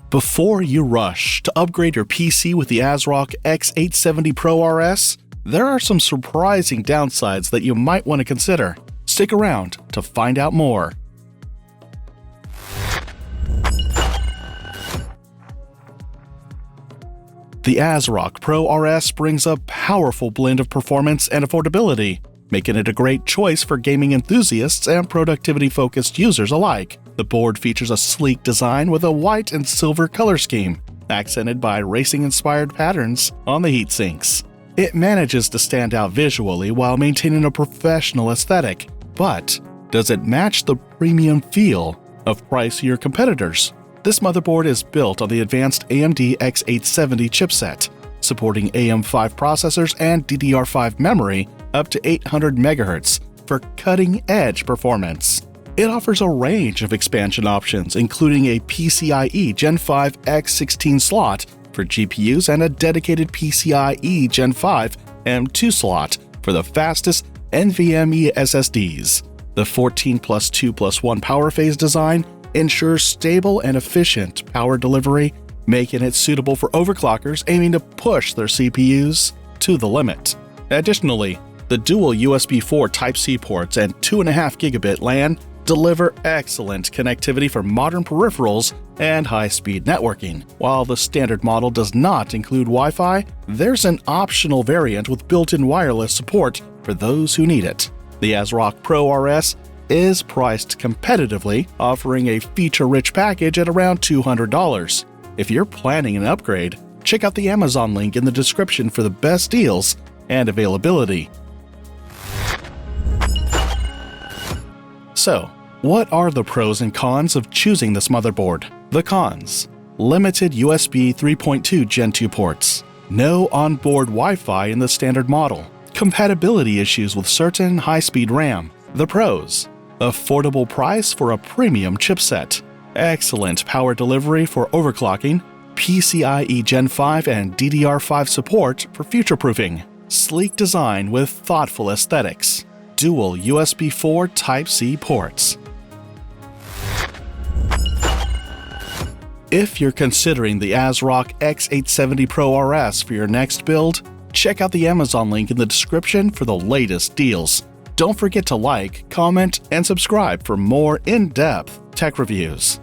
Before you rush to upgrade your PC with the ASRock X870 Pro RS, there are some surprising downsides that you might want to consider. Stick around to find out more. The ASRock Pro RS brings a powerful blend of performance and affordability, making it a great choice for gaming enthusiasts and productivity-focused users alike. The board features a sleek design with a white and silver color scheme, accented by racing-inspired patterns on the heatsinks. It manages to stand out visually while maintaining a professional aesthetic, but does it match the premium feel of pricier competitors? This motherboard is built on the advanced AMD X870 chipset, supporting AM5 processors and DDR5 memory up to 800 MHz for cutting-edge performance. It offers a range of expansion options, including a PCIe Gen 5 X16 slot for GPUs and a dedicated PCIe Gen 5 M2 slot for the fastest NVMe SSDs. The 14+2+1 power phase design ensures stable and efficient power delivery, making it suitable for overclockers aiming to push their CPUs to the limit. Additionally, the dual USB 4 Type-C ports and 2.5 gigabit LAN deliver excellent connectivity for modern peripherals and high-speed networking. While the standard model does not include Wi-Fi, there's an optional variant with built-in wireless support for those who need it. The ASRock Pro RS is priced competitively, offering a feature-rich package at around $200. If you're planning an upgrade, check out the Amazon link in the description for the best deals and availability. So, what are the pros and cons of choosing this motherboard? The cons: limited USB 3.2 Gen 2 ports, no onboard Wi-Fi in the standard model, compatibility issues with certain high-speed RAM. The pros: affordable price for a premium chipset, excellent power delivery for overclocking, PCIe Gen 5 and DDR5 support for future-proofing, sleek design with thoughtful aesthetics, dual USB 4 Type-C ports. If you're considering the ASRock X870 Pro RS for your next build, check out the Amazon link in the description for the latest deals. Don't forget to like, comment, and subscribe for more in-depth tech reviews.